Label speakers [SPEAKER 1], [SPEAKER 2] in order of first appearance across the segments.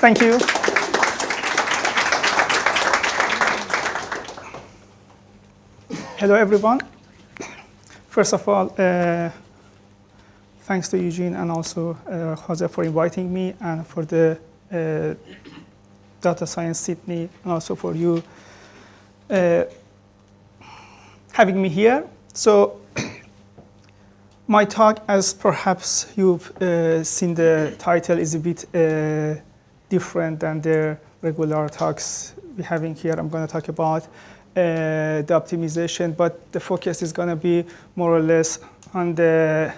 [SPEAKER 1] Thank you. Hello, everyone. First of all, thanks to Eugene and also Jose for inviting me, and for the Data Science Sydney, and also for you having me here. So my talk, as perhaps you've seen the title, is a bit different than the regular talks we're having here. I'm going to talk about the optimization, but the focus is going to be more or less on the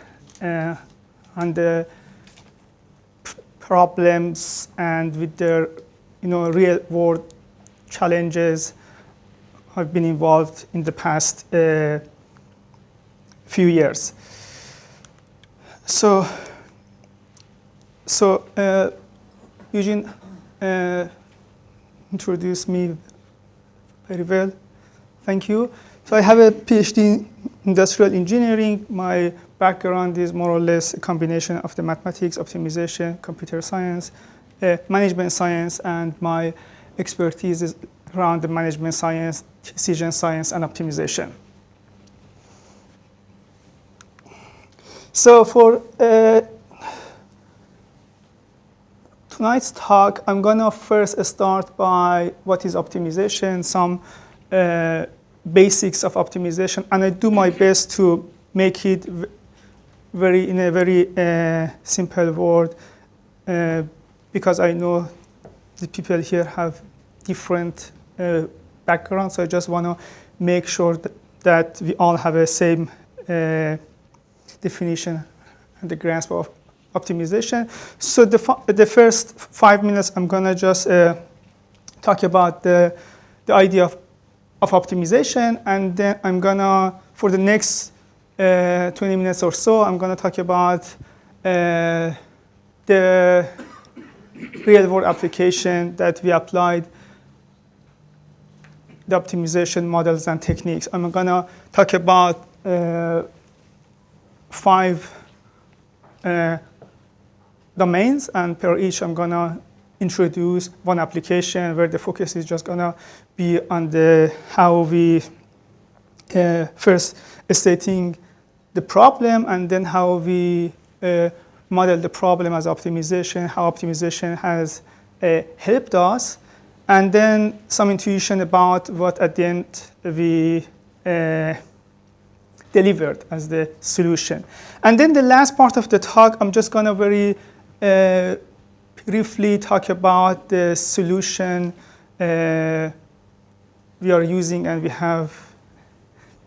[SPEAKER 1] problems and with the real world challenges I've been involved in the past few years. So Eugene introduced me very well. Thank you. So I have a PhD in industrial engineering. My background is more or less a combination of the mathematics, optimization, computer science, management science, and my expertise is around the management science, decision science, and optimization. So for tonight's talk, I'm going to first start by what is optimization, some basics of optimization, and I do my best to make it in a very simple word, because I know the people here have different backgrounds, so I just want to make sure that we all have the same definition and the grasp of optimization. So the first 5 minutes, I'm going to just talk about the idea of optimization, and then I'm going to, for the next 20 minutes or so, I'm going to talk about the real-world application that we applied, the optimization models and techniques. I'm going to talk about 5 domains, and per each I'm going to introduce one application where the focus is just going to be on how we first stating the problem, and then how we model the problem as optimization, how optimization has helped us, and then some intuition about what at the end we delivered as the solution. And then the last part of the talk, I'm just going to very briefly talk about the solution we are using and we have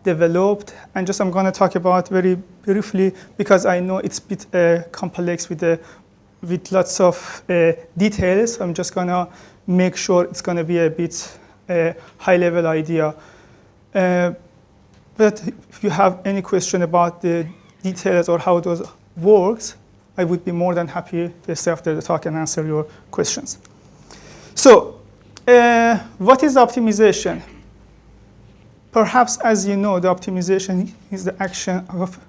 [SPEAKER 1] developed. And just I'm going to talk about very briefly, because I know it's a bit complex with lots of details. I'm just going to make sure it's going to be a bit high-level idea. But if you have any question about the details or how those works, I would be more than happy to stay after the talk and answer your questions. So, what is optimization? Perhaps, as you know, the optimization is the action of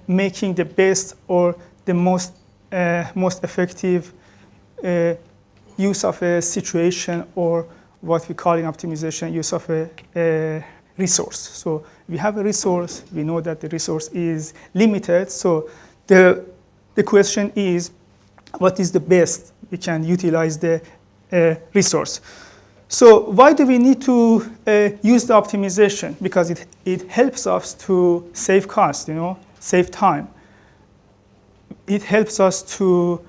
[SPEAKER 1] making the best or the most effective use of a situation, or what we call in optimization, use of a resource. So we have a resource, we know that the resource is limited, so the question is, what is the best we can utilize the resource? So why do we need to use the optimization? Because it helps us to save cost, save time. It helps us to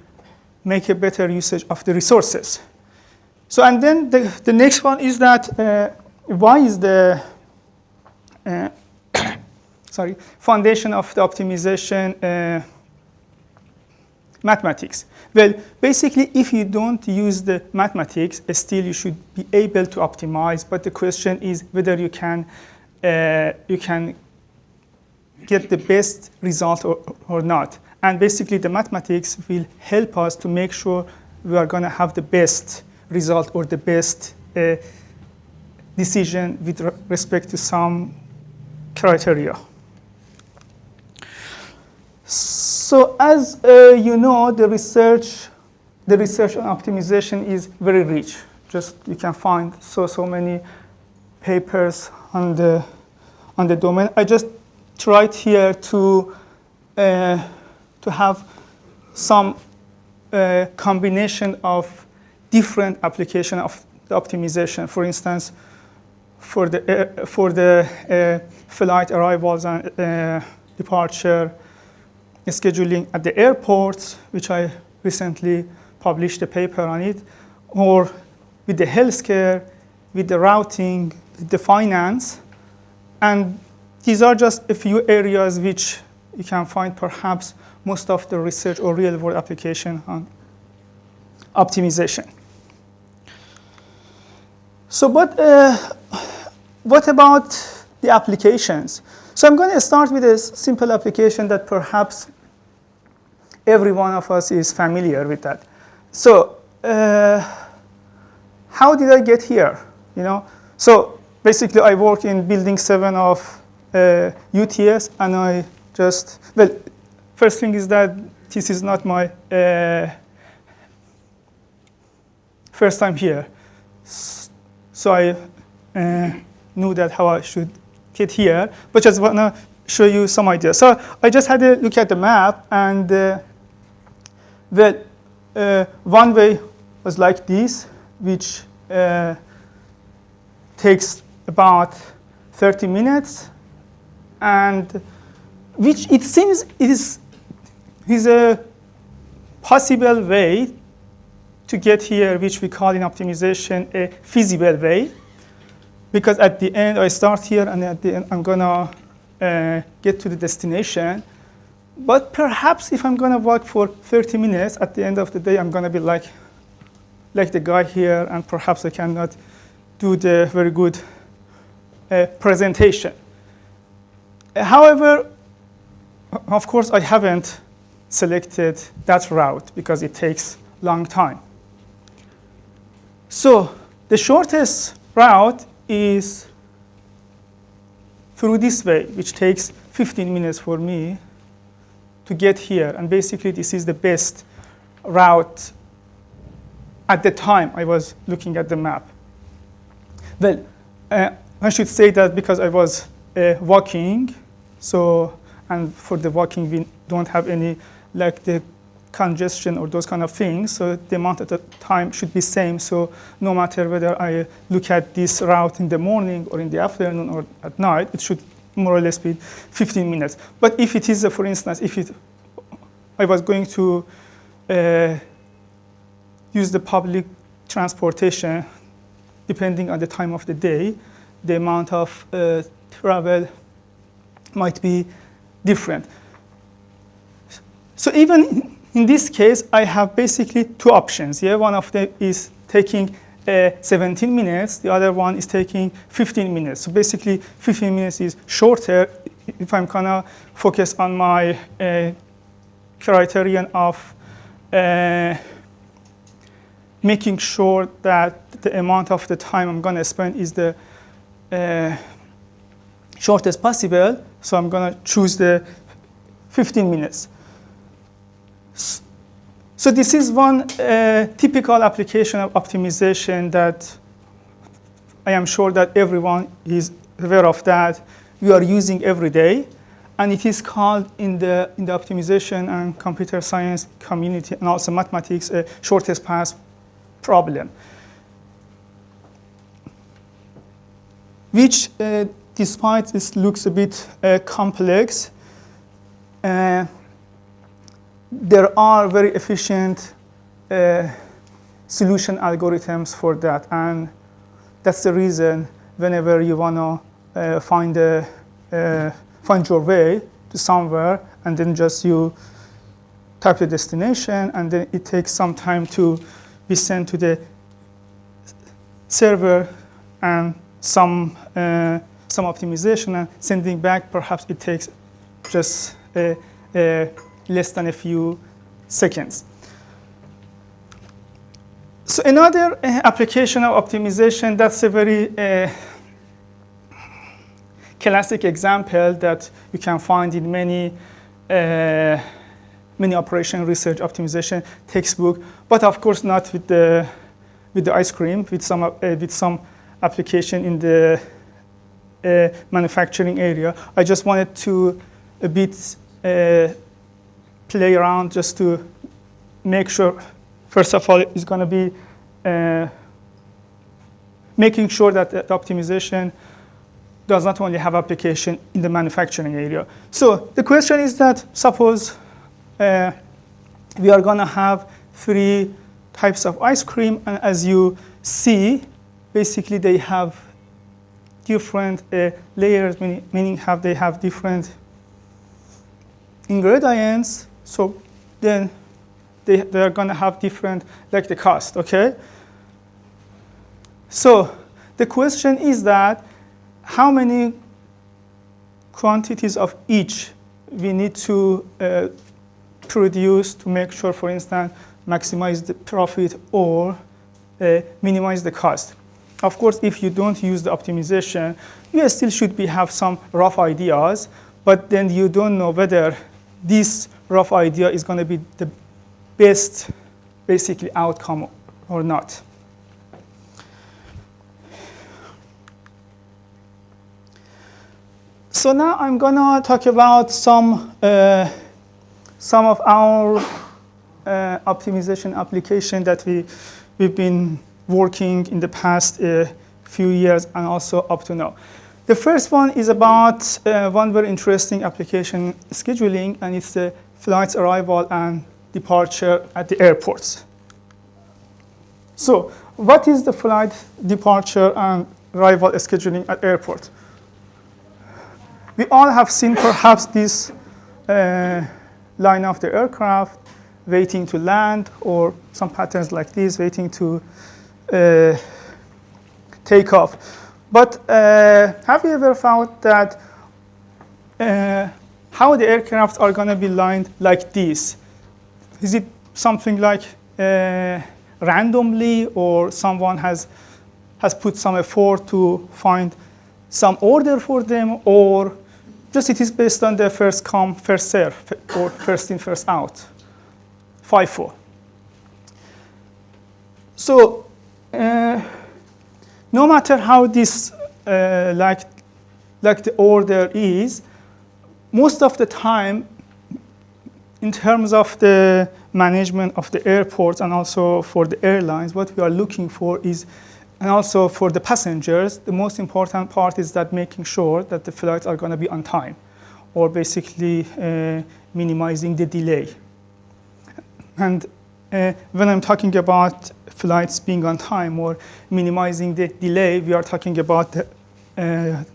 [SPEAKER 1] make a better usage of the resources. So, and then the next one is that why is the foundation of the optimization mathematics? Well, basically, if you don't use the mathematics, still you should be able to optimize. But the question is whether you can get the best result or not. And basically, the mathematics will help us to make sure we are going to have the best result or the best decision with respect to some criteria. So as you know, the research the research on optimization is very rich. Just you can find so many papers on the domain. I just tried here to have some combination of different application of the optimization. For instance, for the flight arrivals and departure scheduling at the airports, which I recently published a paper on it, or with the healthcare, with the routing, with the finance. And these are just a few areas which you can find perhaps most of the research or real-world application on optimization. So, but what about the applications? So I'm going to start with a simple application that perhaps every one of us is familiar with that. So how did I get here? So basically I work in building 7 of UTS, and I just, well, first thing is that this is not my first time here. So I knew that how I should get here, but just want to show you some ideas. So I just had a look at the map, and one way was like this, which takes about 30 minutes, and which it seems is a possible way to get here, which we call in optimization a feasible way. Because at the end, I start here, and at the end, I'm going to get to the destination. But perhaps if I'm going to walk for 30 minutes, at the end of the day, I'm going to be like the guy here, and perhaps I cannot do the very good presentation. However, of course, I haven't selected that route because it takes a long time. So the shortest route is through this way, which takes 15 minutes for me to get here. And basically, this is the best route at the time I was looking at the map. Well, I should say that because I was walking, and for the walking, we don't have any, like the congestion or those kind of things, so the amount of the time should be same. So no matter whether I look at this route in the morning or in the afternoon or at night, it should more or less be 15 minutes. But if it is, for instance, I was going to use the public transportation, depending on the time of the day, the amount of travel might be different. So even in this case, I have basically 2 options. Yeah? One of them is taking 17 minutes. The other one is taking 15 minutes. So basically, 15 minutes is shorter if I'm going to focus on my criterion of making sure that the amount of the time I'm going to spend is the shortest possible. So I'm going to choose the 15 minutes. So this is one typical application of optimization that I am sure that everyone is aware of, that we are using every day. And it is called in the optimization and computer science community and also mathematics a shortest path problem, which despite this looks a bit complex, there are very efficient solution algorithms for that. And that's the reason whenever you want to find your way to somewhere, and then just you type the destination, and then it takes some time to be sent to the server and some optimization and sending back. Perhaps it takes just less than a few seconds. So another application of optimization, that's a very classic example that you can find in many many operation research optimization textbook, but of course not with the ice cream, with some application in the manufacturing area. I just wanted to a bit play around just to make sure, first of all, it's going to be making sure that the optimization does not only have application in the manufacturing area. So the question is that suppose we are going to have 3 types of ice cream, and as you see, basically they have different layers, meaning they have different ingredients. So then they are going to have different, like the cost, okay? So the question is that how many quantities of each we need to produce to make sure, for instance, maximize the profit or minimize the cost. Of course, if you don't use the optimization, you still should have some rough ideas, but then you don't know whether this rough idea is going to be the best, basically, outcome or not. So now I'm going to talk about some of our optimization application that we've been working in the past few years and also up to now. The first one is about one very interesting application, scheduling, and it's the flights arrival and departure at the airports. So what is the flight departure and arrival scheduling at airport? We all have seen perhaps this line of the aircraft waiting to land, or some patterns like this waiting to take off. But have you ever thought that how the aircraft are going to be lined like this? Is it something like randomly, or someone has put some effort to find some order for them, or just it is based on the first come, first serve, or first in, first out, FIFO? So no matter how this like the order is, most of the time, in terms of the management of the airports and also for the airlines, what we are looking for is, and also for the passengers, the most important part is that making sure that the flights are going to be on time, or basically minimizing the delay. And when I'm talking about flights being on time or minimizing the delay, we are talking about the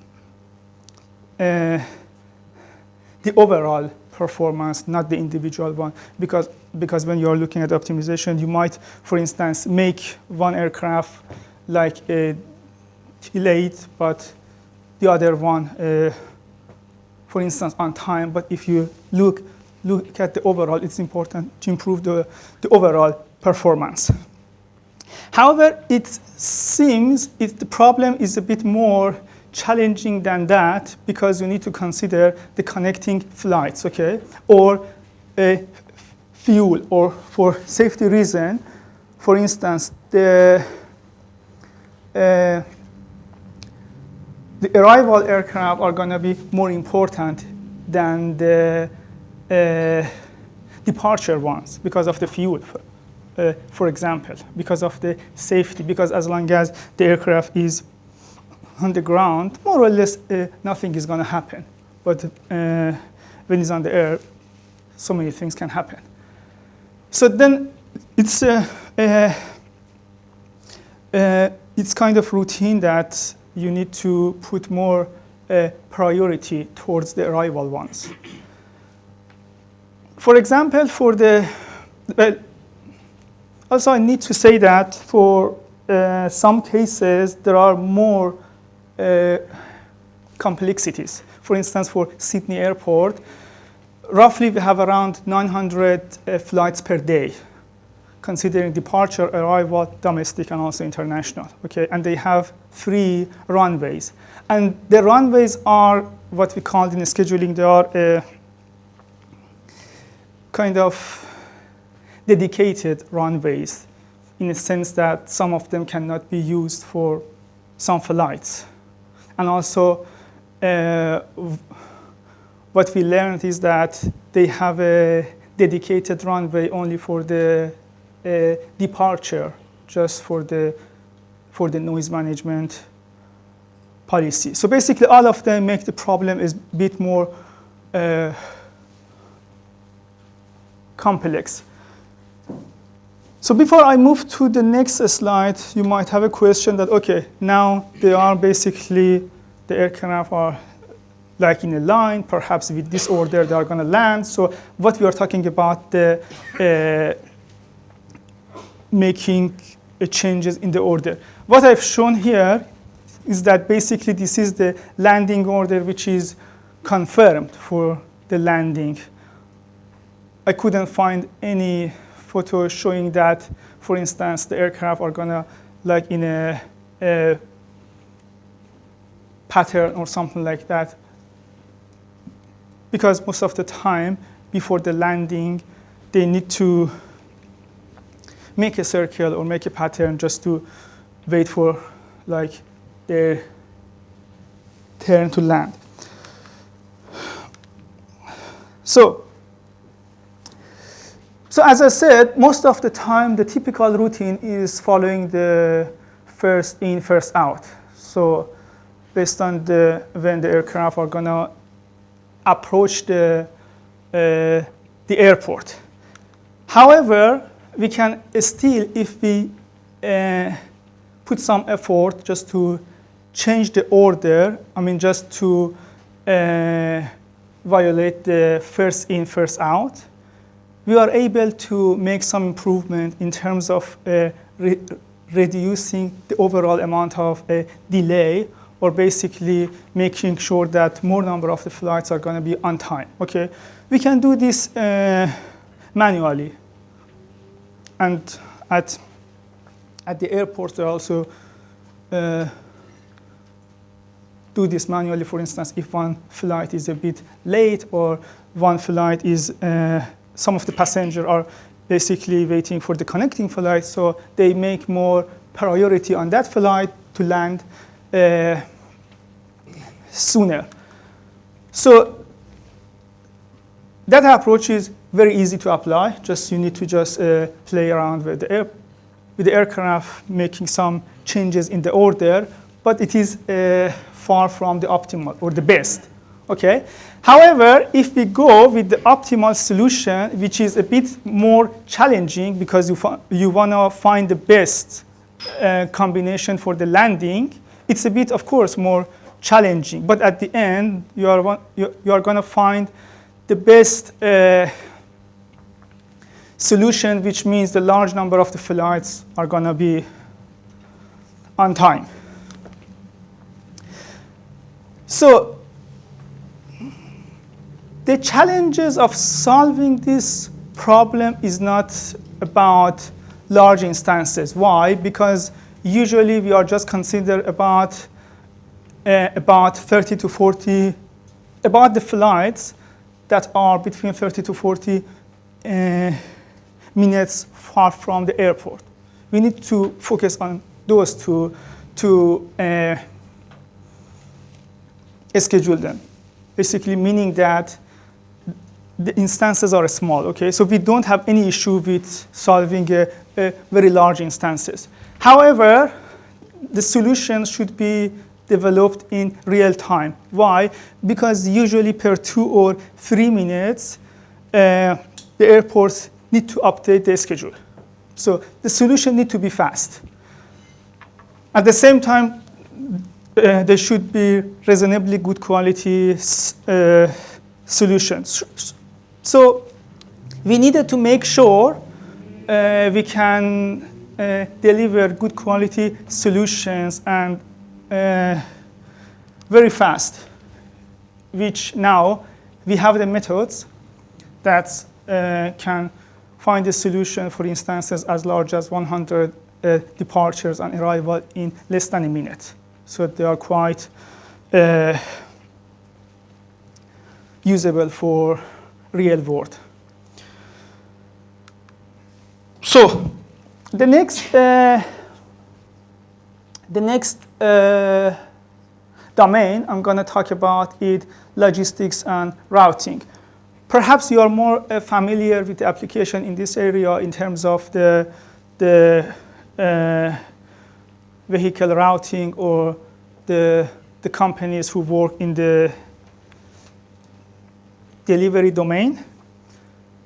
[SPEAKER 1] overall performance, not the individual one. Because when you are looking at optimization, you might, for instance, make one aircraft like delayed, but the other one, for instance, on time. But if you look at the overall, it's important to improve the overall performance. However, it seems the problem is a bit more challenging than that, because you need to consider the connecting flights, okay, or fuel, or for safety reason. For instance, the arrival aircraft are going to be more important than the departure ones because of the fuel, for example, because of the safety, because as long as the aircraft is on the ground, more or less nothing is going to happen. But when it's on the air, so many things can happen. So then it's kind of routine that you need to put more priority towards the arrival ones. For example, also I need to say that for some cases, there are more complexities. For instance, for Sydney Airport, roughly we have around 900 flights per day, considering departure, arrival, domestic, and also international. Okay, and they have 3 runways. And the runways are what we call in scheduling, they are kind of dedicated runways in the sense that some of them cannot be used for some flights. And also, what we learned is that they have a dedicated runway only for the departure, just for the noise management policy. So basically, all of them make the problem is a bit more complex. So before I move to the next slide, you might have a question that, okay, now they are basically, the aircraft are like in a line, perhaps with this order they are going to land. So what we are talking about, the making changes in the order. What I've shown here is that basically this is the landing order which is confirmed for the landing. I couldn't find any photo showing that, for instance, the aircraft are gonna like in a pattern or something like that. Because most of the time before the landing, they need to make a circle or make a pattern just to wait for like their turn to land. So as I said, most of the time the typical routine is following the first in, first out. So based on when the aircraft are gonna approach the airport. However, we can still, if we put some effort just to change the order, I mean just to violate the first in, first out, we are able to make some improvement in terms of reducing the overall amount of delay, or basically making sure that more number of the flights are going to be on time. Okay, we can do this manually, and at the airport they also do this manually. For instance, if one flight is a bit late or one flight is some of the passengers are basically waiting for the connecting flight, so they make more priority on that flight to land sooner. So that approach is very easy to apply. Just you need to just play around with the aircraft, making some changes in the order, but it is far from the optimal or the best. Okay. However, if we go with the optimal solution, which is a bit more challenging because you want to find the best combination for the landing, it's a bit, of course, more challenging. But at the end, you are going to find the best solution, which means the large number of the flights are going to be on time. So the challenges of solving this problem is not about large instances. Why? Because usually we are just considered about 30 to 40, about the flights that are between 30 to 40 minutes far from the airport. We need to focus on those to schedule them. Basically meaning that the instances are small, okay? So we don't have any issue with solving very large instances. However, the solution should be developed in real time. Why? Because usually per 2 or 3 minutes, the airports need to update their schedule. So the solution needs to be fast. At the same time, there should be reasonably good quality solutions. So we needed to make sure we can deliver good quality solutions and very fast, which now we have the methods that can find a solution for instances as large as 100 departures and arrival in less than a minute. So they are quite usable for real world. So the next domain I'm going to talk about is logistics and routing. Perhaps you are more familiar with the application in this area in terms of the vehicle routing or the companies who work in the delivery domain.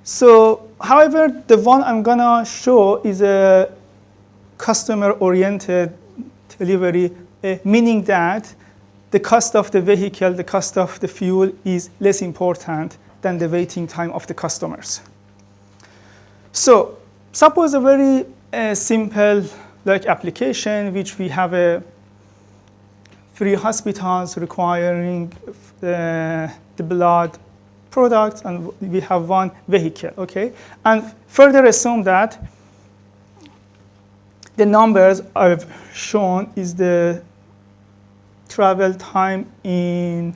[SPEAKER 1] So, however, the one I'm gonna show is a customer-oriented delivery, meaning that the cost of the vehicle, the cost of the fuel is less important than the waiting time of the customers. So, suppose a very simple application which we have 3 hospitals requiring the blood products, and we have 1 vehicle, okay? And further assume that the numbers I've shown is the travel time in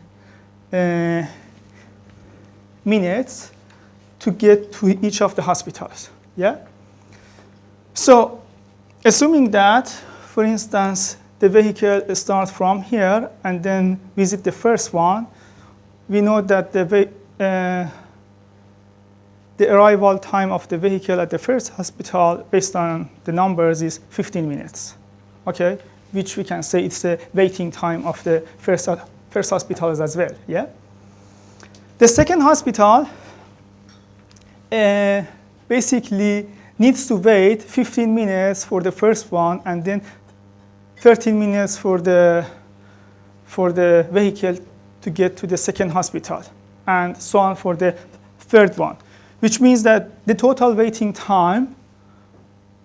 [SPEAKER 1] minutes to get to each of the hospitals, yeah? So, assuming that, for instance, the vehicle starts from here and then visit the first one, we know that the arrival time of the vehicle at the first hospital, based on the numbers, is 15 minutes, okay? Which we can say it's the waiting time of the first hospitals as well, yeah? The second hospital basically needs to wait 15 minutes for the first one and then 13 minutes for the vehicle to get to the second hospital, and so on for the third one, which means that the total waiting time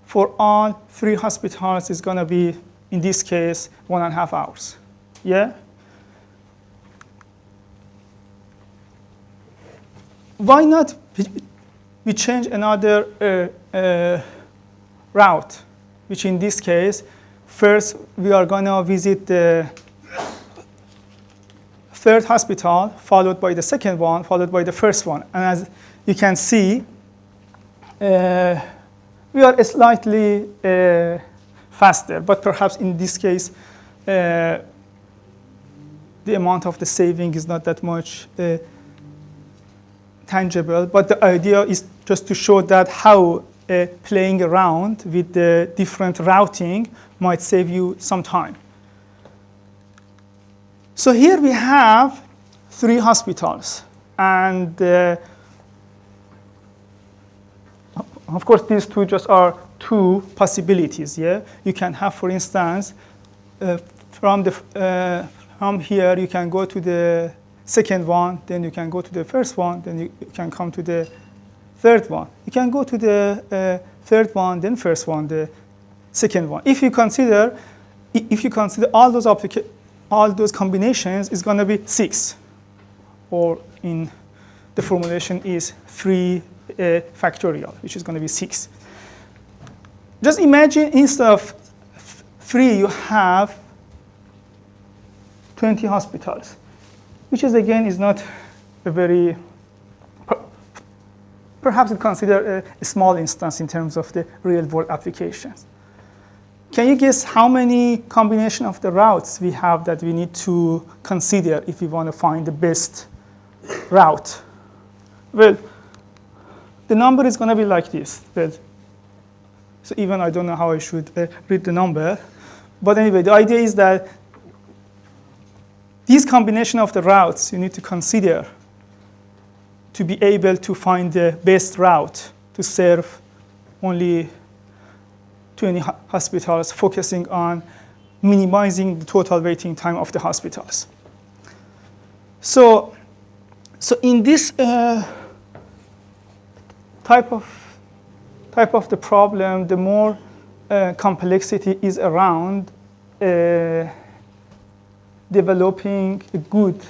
[SPEAKER 1] for all 3 hospitals is going to be, in this case, 1.5 hours. Yeah? Why not we change another route, which in this case, first we are going to visit the 3rd hospital, followed by the 2nd one, followed by the 1st one. And as you can see, we are slightly faster, but perhaps in this case, the amount of the saving is not that much tangible. But the idea is just to show that how playing around with the different routing might save you some time. So here we have 3 hospitals, and of course these 2 just are 2 possibilities. Yeah, you can have, for instance, from here you can go to the 2nd one, then you can go to the 1st one, then you can come to the 3rd one. You can go to the 3rd one, then 1st one, the 2nd one. If you consider all those combinations, is going to be 6, or in the formulation is 3 factorial, which is going to be 6. Just imagine instead of 3, you have 20 hospitals, which is again is not a very, perhaps you consider a small instance in terms of the real world applications. Can you guess how many combination of the routes we have that we need to consider if we want to find the best route? Well, the number is going to be like this. Well, so even I don't know how I should read the number. But anyway, the idea is that these combination of the routes you need to consider to be able to find the best route to serve only 20 hospitals, focusing on minimizing the total waiting time of the hospitals. So in this type of the problem, the more complexity is around developing a good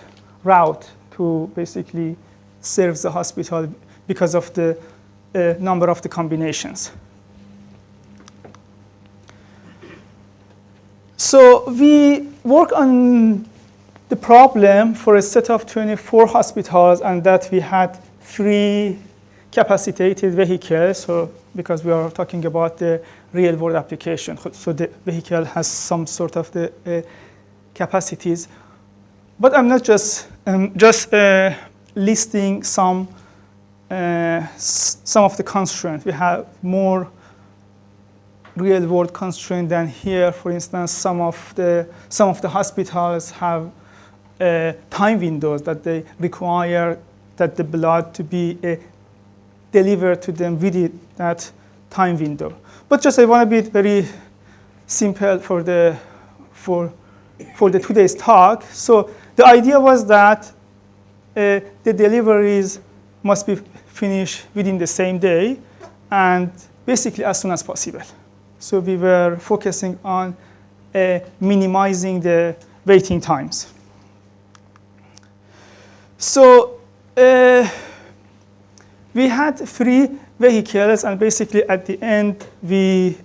[SPEAKER 1] route to basically serve the hospital because of the number of the combinations. So we work on the problem for a set of 24 hospitals, and that we had 3 capacitated vehicle, so because we are talking about the real world application, so the vehicle has some sort of the capacities. But I'm not just listing some of the constraints. We have more real world constraints than here. For instance, some of the hospitals have time windows that they require that the blood to be delivered to them within that time window. But just I want to be very simple for the today's talk. So the idea was that the deliveries must be finished within the same day and basically as soon as possible. So we were focusing on minimizing the waiting times. So we had 3 vehicles, and basically at the end we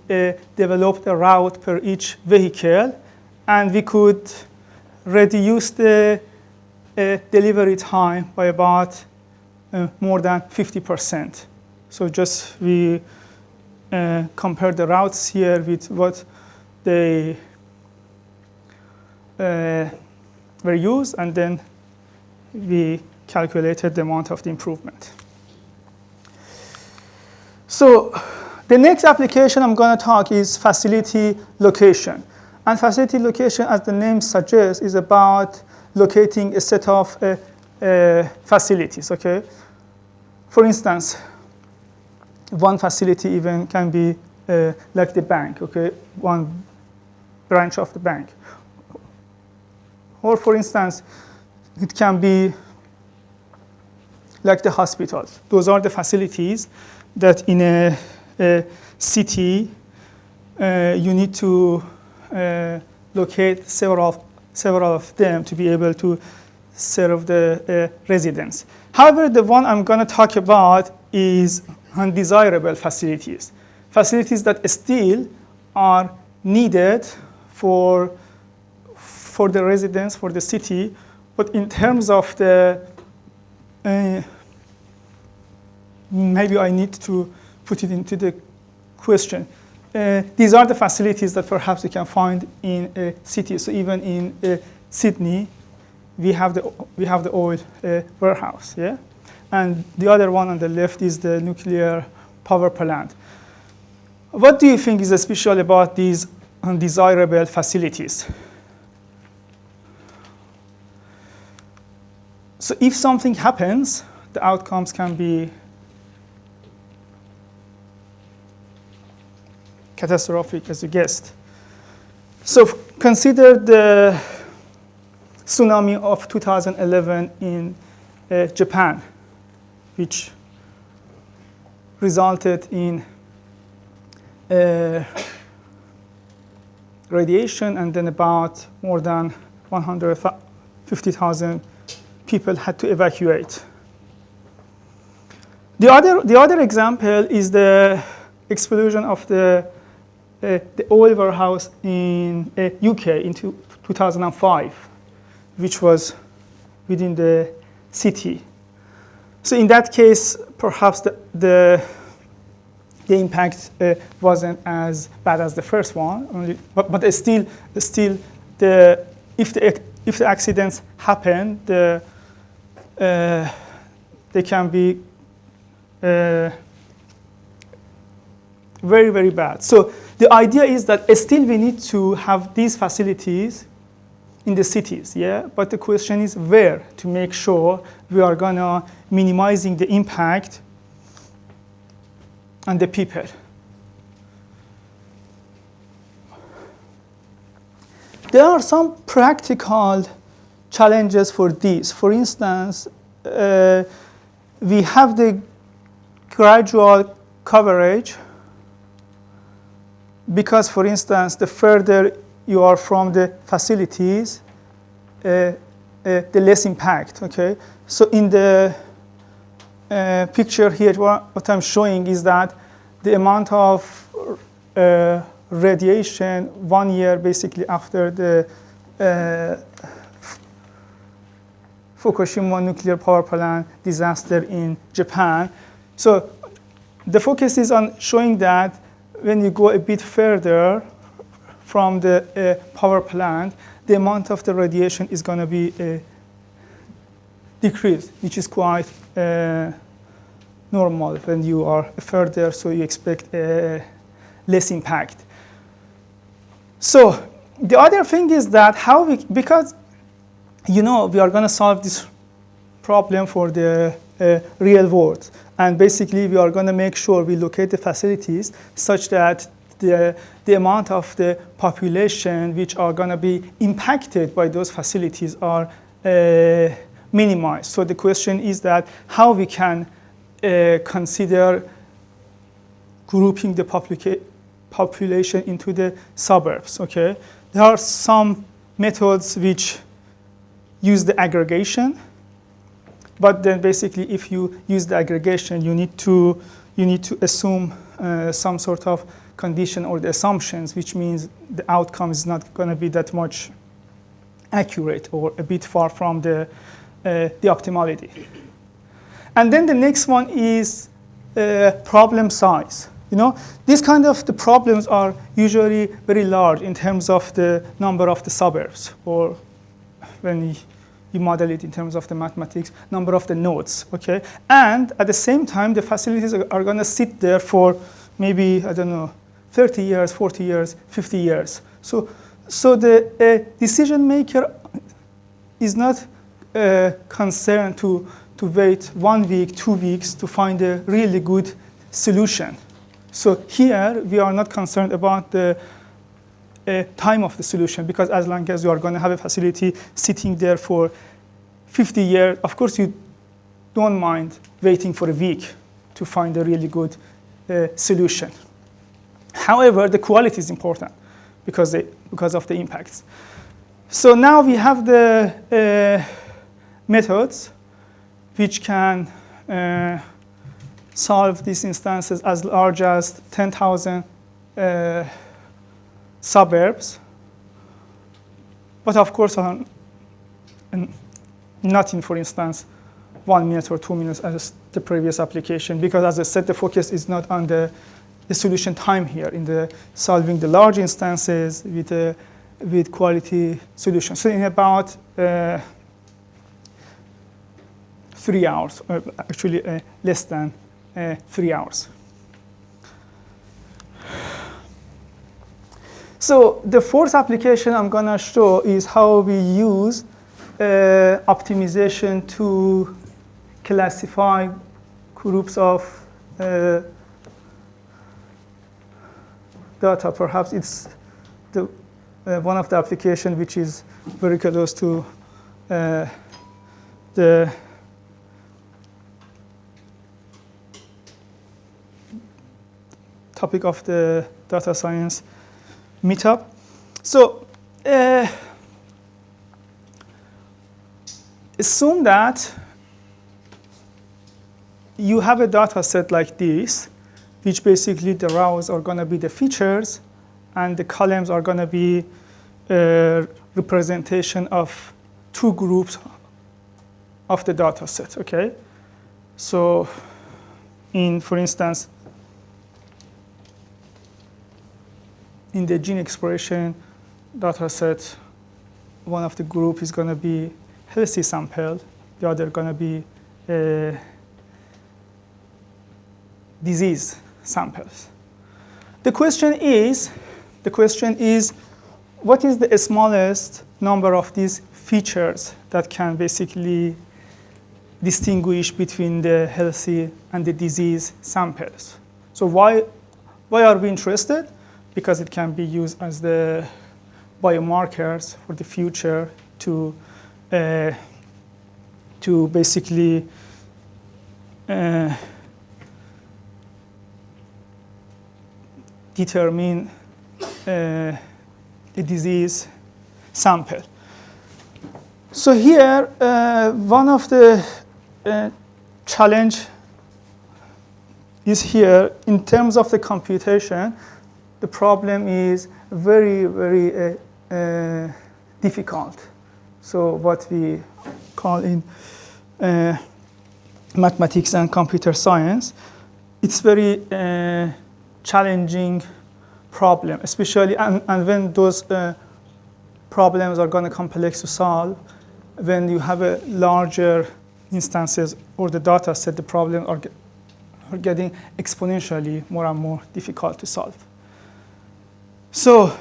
[SPEAKER 1] developed a route per each vehicle, and we could reduce the delivery time by about more than 50%. So just we compare the routes here with what they were used, and then we calculated the amount of the improvement. So the next application I'm going to talk is facility location. And facility location, as the name suggests, is about locating a set of facilities, okay? For instance, one facility even can be like the bank, okay? One branch of the bank. Or for instance, it can be like the hospitals. Those are the facilities that in a city you need to locate several of them to be able to serve the residents. However, the one I'm going to talk about is undesirable facilities. Facilities that still are needed for the residents, for the city, but in terms of the maybe I need to put it into the question. These are the facilities that perhaps you can find in a city. So even in Sydney, we have the oil warehouse, yeah? And the other one on the left is the nuclear power plant. What do you think is special about these undesirable facilities? So if something happens, the outcomes can be catastrophic, as you guessed. So consider the tsunami of 2011 in Japan, which resulted in radiation, and then about more than 150,000 people had to evacuate. The other example is the explosion of the oil warehouse in UK in 2005, which was within the city. So in that case, perhaps the impact wasn't as bad as the first one, but still if the accidents happen, they can be very, very bad. So the idea is that still we need to have these facilities in the cities, yeah? But the question is where to make sure we are gonna minimizing the impact on the people. There are some practical challenges for this. For instance, we have the gradual coverage because, for instance, the further you are from the facilities, the less impact, okay? So in the picture here, what I'm showing is that the amount of radiation 1 year basically after the Fukushima nuclear power plant disaster in Japan. So the focus is on showing that when you go a bit further from the power plant, the amount of the radiation is going to be decreased, which is quite normal when you are further, so you expect less impact. So the other thing is that because we are going to solve this problem for the real world, and basically we are going to make sure we locate the facilities such that the amount of the population which are going to be impacted by those facilities are minimized. So the question is that how we can consider grouping the population into the suburbs, okay? There are some methods which use the aggregation, but then basically if you use the aggregation, you need to assume some sort of condition or the assumptions, which means the outcome is not going to be that much accurate or a bit far from the optimality. And then the next one is problem size. These kind of the problems are usually very large in terms of the number of the suburbs, or when you model it in terms of the mathematics, number of the nodes, okay? And at the same time, the facilities are going to sit there for maybe, 30 years, 40 years, 50 years. So the decision maker is not concerned to wait 1 week, 2 weeks to find a really good solution. So here, we are not concerned about the time of the solution, because as long as you are going to have a facility sitting there for 50 years, of course you don't mind waiting for a week to find a really good solution. However, the quality is important because of the impacts. So now we have the methods which can solve these instances as large as 10,000 suburbs. But of course, not in, for instance, 1 minute or 2 minutes as the previous application, because as I said, the focus is not on the solution time here in the solving the large instances with quality solutions. So in about 3 hours, or actually less than 3 hours. So the fourth application I'm going to show is how we use optimization to classify groups of data. Perhaps it's one of the applications which is very close to the topic of the data science meetup. So assume that you have a data set like this, which basically the rows are going to be the features, and the columns are going to be a representation of 2 groups of the data set, okay? So for instance, in the gene expression data set, one of the group is going to be healthy sample, the other going to be disease samples. The question is, what is the smallest number of these features that can basically distinguish between the healthy and the disease samples? So why are we interested? Because it can be used as the biomarkers for the future to basically determine the disease sample. So here, one of the challenge is here in terms of the computation. The problem is very, very difficult. So what we call in mathematics and computer science, it's very challenging problem, especially and when those problems are going to complex to solve, when you have a larger instances or the data set, the problems are getting exponentially more and more difficult to solve. So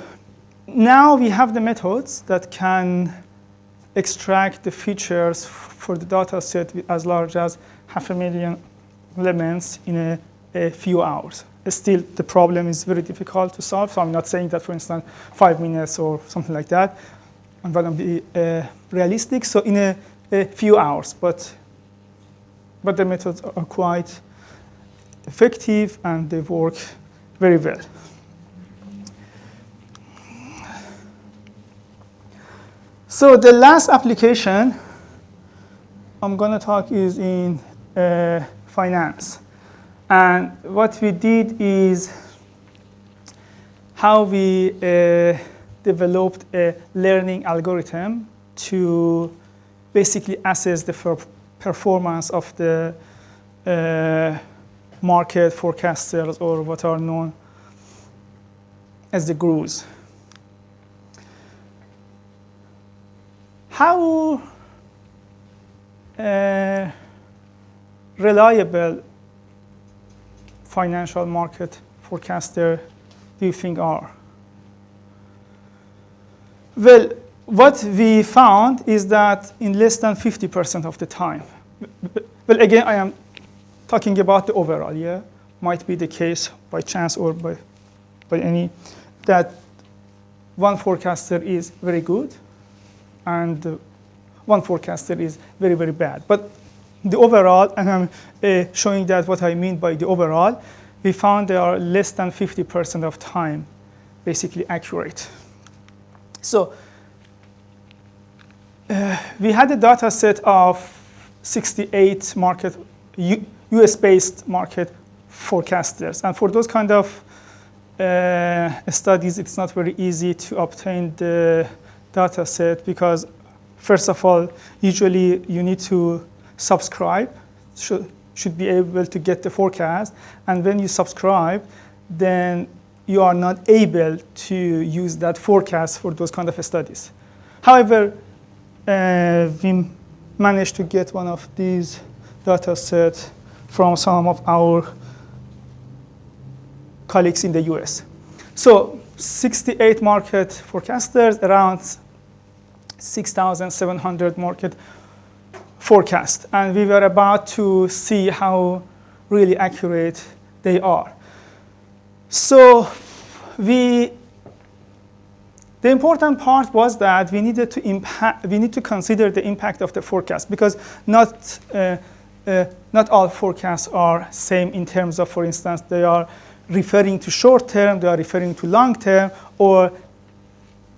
[SPEAKER 1] now we have the methods that can extract the features for the data set as large as 500,000 elements in a few hours. Still, the problem is very difficult to solve, so I'm not saying that, for instance, 5 minutes or something like that. I'm going to be realistic, so in a few hours, but the methods are quite effective and they work very well. So the last application I'm going to talk is in finance. And what we did is how we developed a learning algorithm to basically assess the performance of the market forecasters, or what are known as the gurus. How reliable financial market forecaster do you think are? Well, what we found is that in less than 50% of the time, well, again, I am talking about the overall, yeah? Might be the case by chance or by any, that one forecaster is very good and one forecaster is very, very bad. But the overall, and I'm showing that what I mean by the overall, we found they are less than 50% of time basically accurate. So we had a data set of 68 US-based market forecasters. And for those kind of studies, it's not very easy to obtain the data set because, first of all, usually you need to subscribe, should be able to get the forecast. And when you subscribe, then you are not able to use that forecast for those kind of studies. However, we managed to get one of these data sets from some of our colleagues in the US. So 68 market forecasters, around 6,700 market forecast. And we were about to see how really accurate they are. So the important part was that we need to consider the impact of the forecast, because not all forecasts are same in terms of, for instance, they are referring to short term, they are referring to long term, or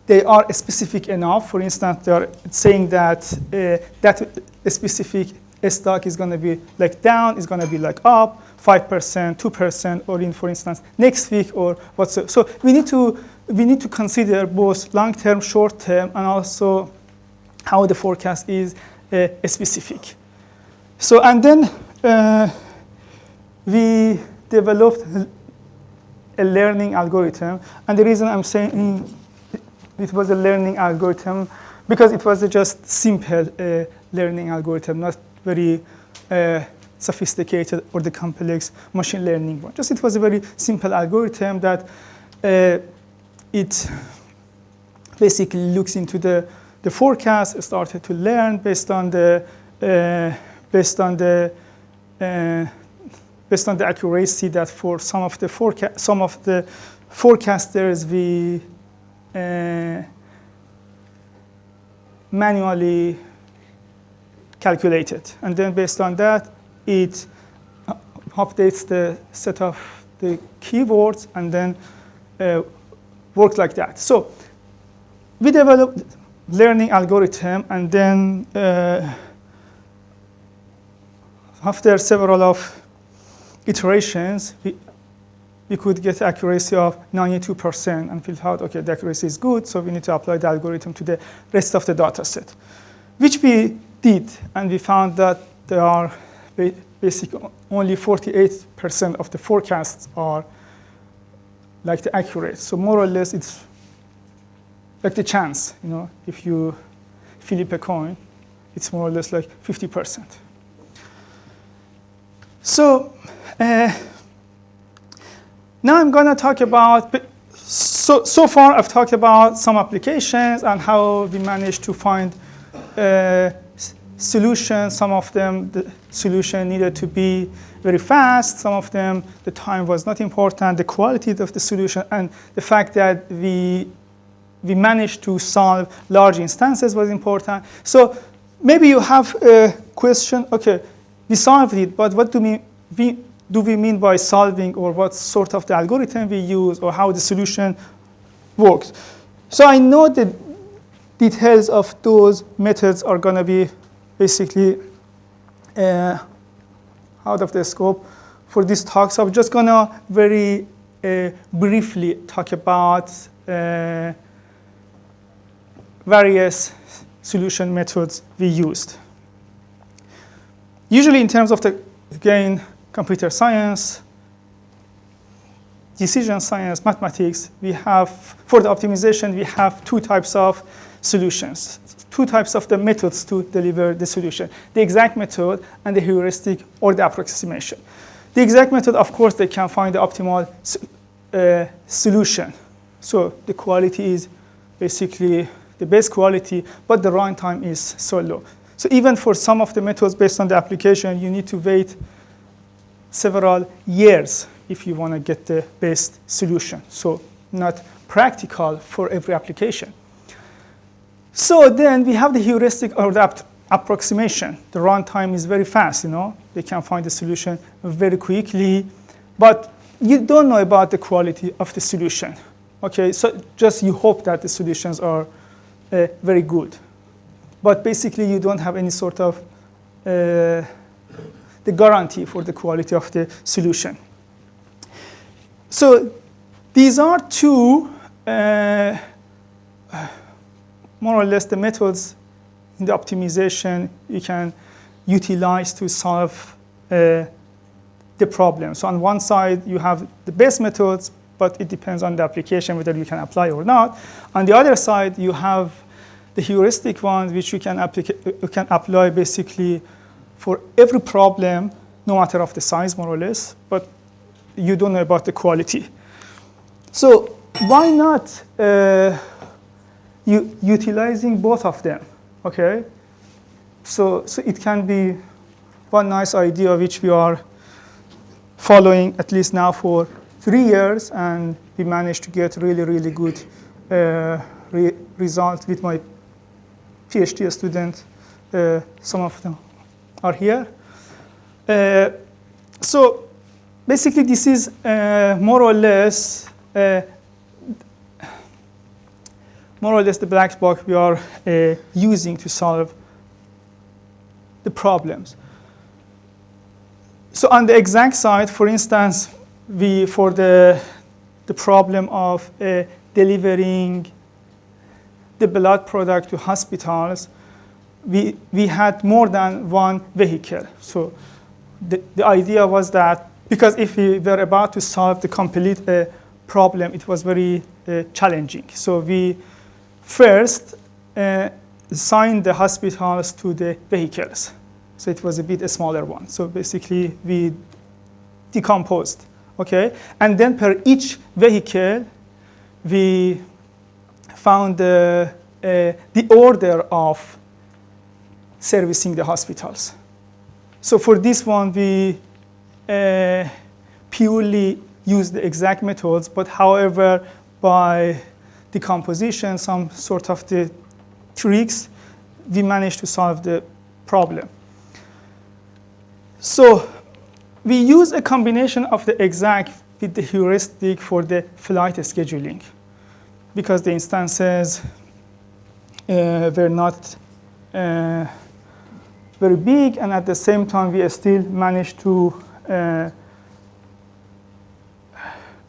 [SPEAKER 1] they are specific enough. For instance, they are saying that that specific stock is going to be like down, is going to be like up, 5%, 2%, or in, for instance, next week or whatsoever. So we need to consider both long-term, short-term, and also how the forecast is specific. So, and then we developed a learning algorithm. And the reason I'm saying it was a learning algorithm, because it was a just simple learning algorithm, not very sophisticated or the complex machine learning one. Just it was a very simple algorithm that it basically looks into the forecast, started to learn based on the accuracy that for some of the forecasters we manually calculated, and then based on that it updates the set of the keywords and then works like that. So we developed learning algorithm, and then after several of iterations, we could get accuracy of 92%, and we thought, okay, the accuracy is good, so we need to apply the algorithm to the rest of the data set, which we did, and we found that they are basically only 48% of the forecasts are like the accurate. So more or less, it's like the chance, if you flip a coin, it's more or less like 50%. So now I'm going to talk about, so far I've talked about some applications and how we managed to find solutions. Some of them, the solution needed to be very fast. Some of them, the time was not important. The quality of the solution and the fact that we managed to solve large instances was important. So maybe you have a question, okay, we solved it, but what do we mean by solving, or what sort of the algorithm we use, or how the solution works? So I know the details of those methods are going to be basically out of the scope for this talk. So I'm just going to very briefly talk about various solution methods we used. Usually in terms of again, computer science, decision science, mathematics, we have, for the optimization, we have two types of solutions, two types of the methods to deliver the solution, the exact method and the heuristic or the approximation. The exact method, of course, they can find the optimal solution. So the quality is basically the best quality, but the runtime is so low. So even for some of the methods based on the application, you need to wait several years if you want to get the best solution. So not practical for every application. So then we have the heuristic or the approximation. The runtime is very fast, They can find the solution very quickly, but you don't know about the quality of the solution. Okay, so just you hope that the solutions are very good. But basically, you don't have any sort of the guarantee for the quality of the solution. So these are two, more or less, the methods in the optimization you can utilize to solve the problem. So on one side, you have the best methods, but it depends on the application whether you can apply or not. On the other side, you have the heuristic ones, which you can apply basically for every problem, no matter of the size, more or less, but you don't know about the quality. So why not utilizing both of them, okay? So it can be one nice idea which we are following at least now for 3 years, and we managed to get really, really good results with my PhD student. Some of them are here. So basically, this is more or less the black box we are using to solve the problems. So on the exact side, for instance, for the problem of delivering the blood product to hospitals, we had more than one vehicle. So the idea was that, because if we were about to solve the complete problem, it was very challenging. So we first assigned the hospitals to the vehicles. So it was a bit a smaller one. So basically, we decomposed, okay? And then per each vehicle, we found the order of servicing the hospitals. So for this one, we purely used the exact methods, but however, by decomposition, some sort of the tricks, we managed to solve the problem. So we use a combination of the exact with the heuristic for the flight scheduling, because the instances were not very big, and at the same time, we still managed to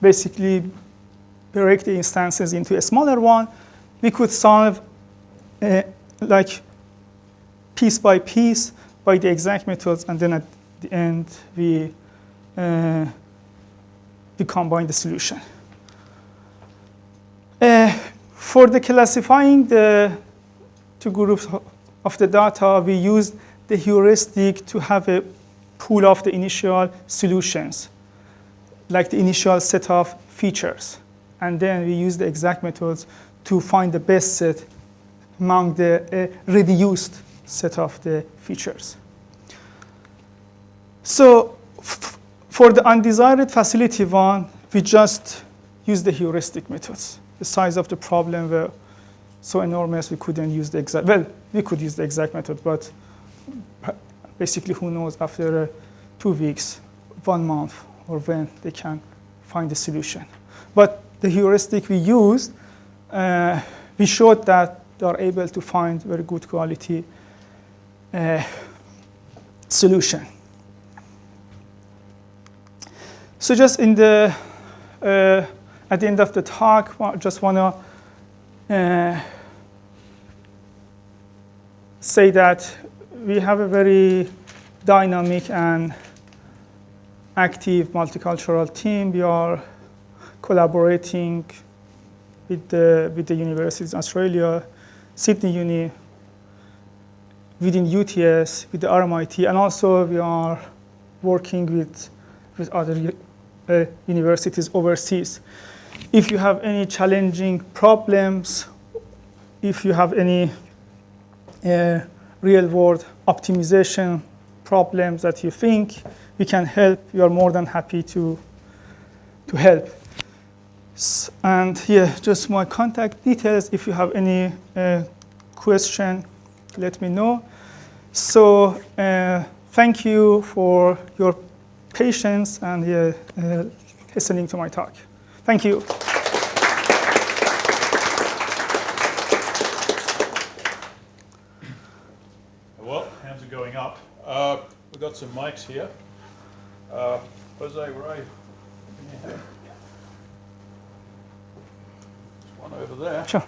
[SPEAKER 1] basically break the instances into a smaller one. We could solve like piece by piece by the exact methods, and then at the end, we combine the solution. For the classifying the two groups of the data, we use the heuristic to have a pool of the initial solutions, like the initial set of features. And then we use the exact methods to find the best set among the reduced set of the features. So for the undesired facility one, we just use the heuristic methods. The size of the problem were so enormous we couldn't use the exact, well, we could use the exact method, but basically who knows after 2 weeks, 1 month, or when they can find the solution. But the heuristic we used, we showed that they are able to find very good quality solution. So just in the, at the end of the talk, I just want to say that we have a very dynamic and active multicultural team. We are collaborating with the universities in Australia, Sydney Uni, within UTS, with the RMIT, and also we are working with other universities overseas. If you have any challenging problems, if you have any real-world optimization problems that you think we can help, we are more than happy to help. And here, just my contact details. If you have any question, let me know. So thank you for your patience and listening to my talk. Thank you.
[SPEAKER 2] Well, hands are going up. We've got some mics here. Jose, Ray, there's one over there.
[SPEAKER 1] Sure.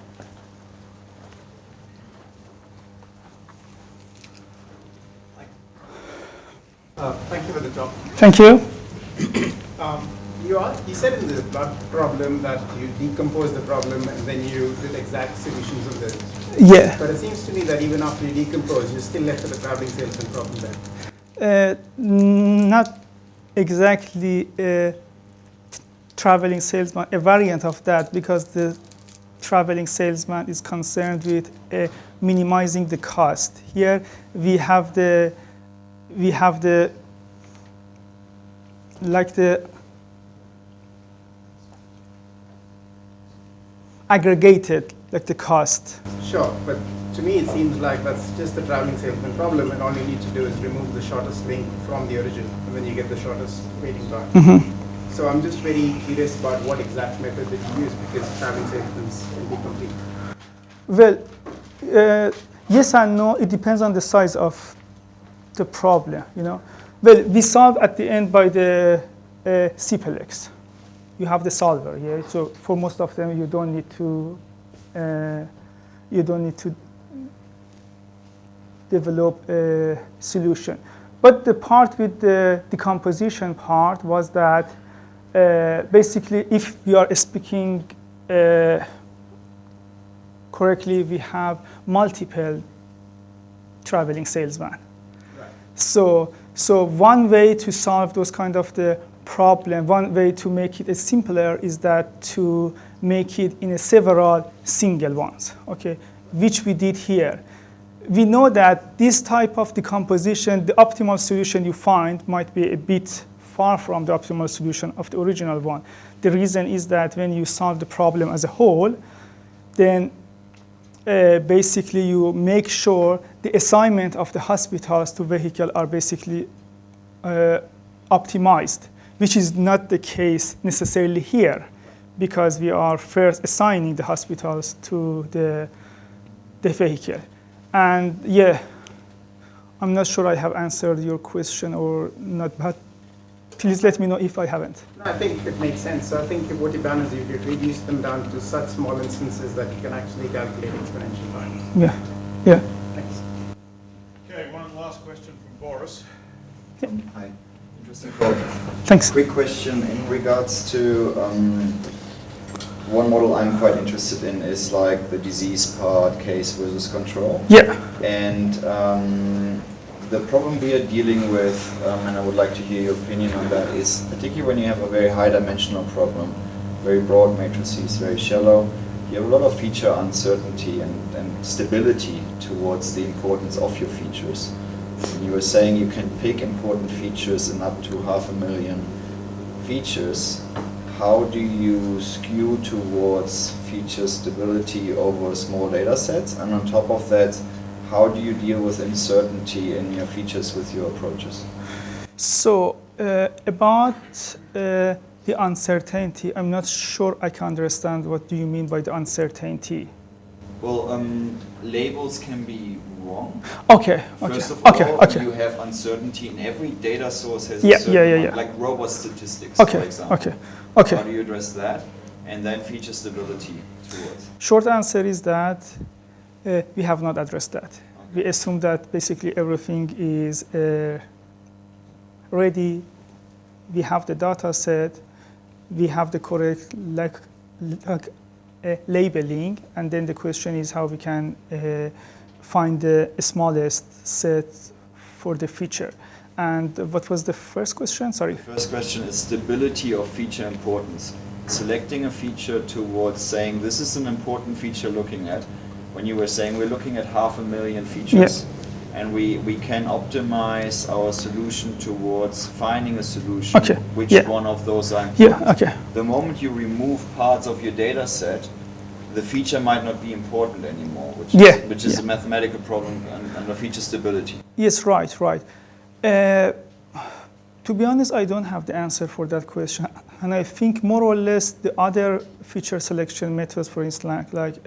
[SPEAKER 3] Thank you for the talk.
[SPEAKER 1] Thank you.
[SPEAKER 3] You said in the blood problem that you decompose the problem and then you did exact solutions of this.
[SPEAKER 1] Yeah.
[SPEAKER 3] But it seems to me that even after you decompose, you're still left with a traveling salesman problem there.
[SPEAKER 1] Not exactly a traveling salesman, a variant of that, because the traveling salesman is concerned with minimizing the cost. Here we have the aggregated, like the cost.
[SPEAKER 3] Sure, but to me it seems like that's just the traveling salesman problem, and all you need to do is remove the shortest link from the origin, and then you get the shortest waiting time.
[SPEAKER 1] Mm-hmm.
[SPEAKER 3] So I'm just very curious about what exact method that you use, because traveling salesmen can be complete.
[SPEAKER 1] Well, yes and no. It depends on the size of the problem, you know. Well, we solve at the end by the CPLX. You have the solver here. So for most of them, you don't need to develop a solution. But the part with the decomposition part was that basically, if we are speaking correctly, we have multiple traveling salesmen.
[SPEAKER 3] Right.
[SPEAKER 1] So one way to solve those kind of the problem, one way to make it simpler is that to make it in several single ones, okay, which we did here. We know that this type of decomposition, the optimal solution you find might be a bit far from the optimal solution of the original one. The reason is that when you solve the problem as a whole, then basically you make sure the assignment of the hospitals to vehicle are basically optimized, which is not the case necessarily here, because we are first assigning the hospitals to the vehicle. And yeah, I'm not sure I have answered your question or not, but please let me know if I haven't.
[SPEAKER 3] No, I think it makes sense. So I think what you've done is you've reduced them down to such small instances that you can actually calculate exponential times.
[SPEAKER 1] Yeah, yeah.
[SPEAKER 3] Thanks.
[SPEAKER 2] Okay, one last question from Boris.
[SPEAKER 4] Hi. Interesting talk.
[SPEAKER 1] Thanks.
[SPEAKER 4] Quick question in regards to one model I'm quite interested in is like the disease part, case versus control.
[SPEAKER 1] Yeah.
[SPEAKER 4] And the problem we are dealing with, and I would like to hear your opinion on that, is particularly when you have a very high dimensional problem, very broad matrices, very shallow, you have a lot of feature uncertainty and stability towards the importance of your features. And you were saying you can pick important features in up to 500,000 features. How do you skew towards feature stability over small data sets? And on top of that, how do you deal with uncertainty in your features with your approaches?
[SPEAKER 1] So about the uncertainty, I'm not sure I can understand what do you mean by the uncertainty.
[SPEAKER 4] Well, labels can be wrong.
[SPEAKER 1] Okay.
[SPEAKER 4] First of
[SPEAKER 1] Okay.
[SPEAKER 4] all,
[SPEAKER 1] Okay.
[SPEAKER 4] you have uncertainty in every data source has
[SPEAKER 1] Yeah,
[SPEAKER 4] a certain
[SPEAKER 1] yeah.
[SPEAKER 4] amount, like robot statistics,
[SPEAKER 1] Okay.
[SPEAKER 4] for example.
[SPEAKER 1] Okay. Okay.
[SPEAKER 4] How do you address that? And then feature stability towards.
[SPEAKER 1] Short answer is that we have not addressed that. We assume that basically everything is ready. We have the data set. We have the correct labeling, and then the question is how we can find the smallest set for the feature. And what was the first question? Sorry.
[SPEAKER 4] The first question is stability of feature importance. Selecting a feature towards saying this is an important feature looking at. When you were saying we're looking at 500,000 features, and we can optimize our solution towards finding a solution,
[SPEAKER 1] Okay.
[SPEAKER 4] which
[SPEAKER 1] Yeah.
[SPEAKER 4] one of those are important.
[SPEAKER 1] Yeah. Okay.
[SPEAKER 4] The moment you remove parts of your data set, the feature might not be important anymore, which is a mathematical problem under feature stability.
[SPEAKER 1] Yes. Right. To be honest, I don't have the answer for that question, and I think more or less the other feature selection methods, for instance, like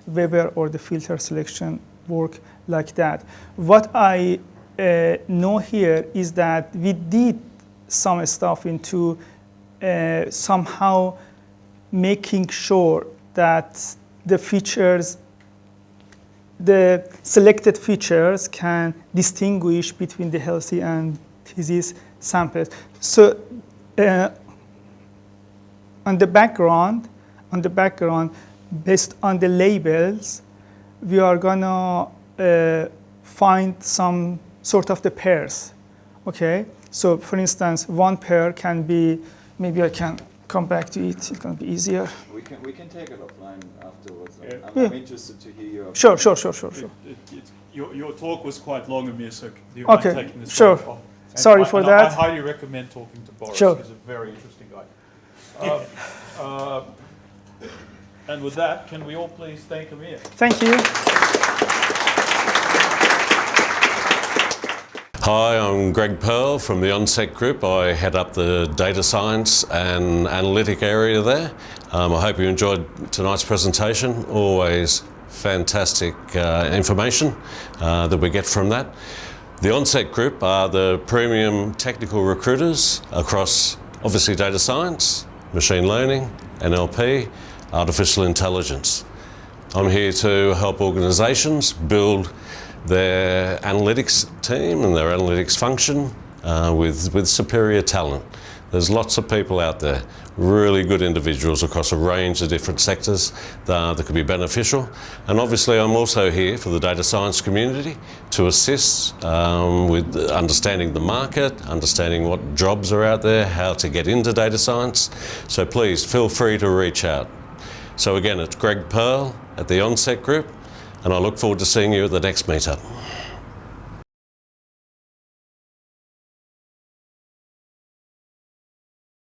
[SPEAKER 1] Weber or the filter selection, work like that. What I know here is that we did some stuff into somehow making sure that the features, the selected features can distinguish between the healthy and disease samples. So on the background, based on the labels, we are gonna find some sort of the pairs, okay? So for instance, one pair can be, maybe I can come back to it, it's gonna be easier.
[SPEAKER 4] We can take it offline afterwards.
[SPEAKER 2] Yeah.
[SPEAKER 4] I'm interested to hear your
[SPEAKER 1] Sure.
[SPEAKER 2] Your talk was quite long, AMIR, so do you mind
[SPEAKER 1] Okay,
[SPEAKER 2] taking this
[SPEAKER 1] sure.
[SPEAKER 2] one off? And
[SPEAKER 1] Sorry for that.
[SPEAKER 2] I highly recommend talking to Boris.
[SPEAKER 1] Sure.
[SPEAKER 2] He's a very interesting guy. And with that, can we all please thank AMIR?
[SPEAKER 1] Thank you.
[SPEAKER 5] Hi, I'm Greg Perl from the Onset group. I head up the data science and analytic area there. I hope you enjoyed tonight's presentation. Always fantastic information that we get from that. The Onset group are the premium technical recruiters across obviously data science, machine learning, NLP, artificial intelligence. I'm here to help organisations build their analytics team and their analytics function with superior talent. There's lots of people out there, really good individuals across a range of different sectors that could be beneficial. And obviously I'm also here for the data science community to assist with understanding the market, understanding what jobs are out there, how to get into data science. So please feel free to reach out. So again, it's Greg Perl at the Onset Group, and I look forward to seeing you at the next meetup.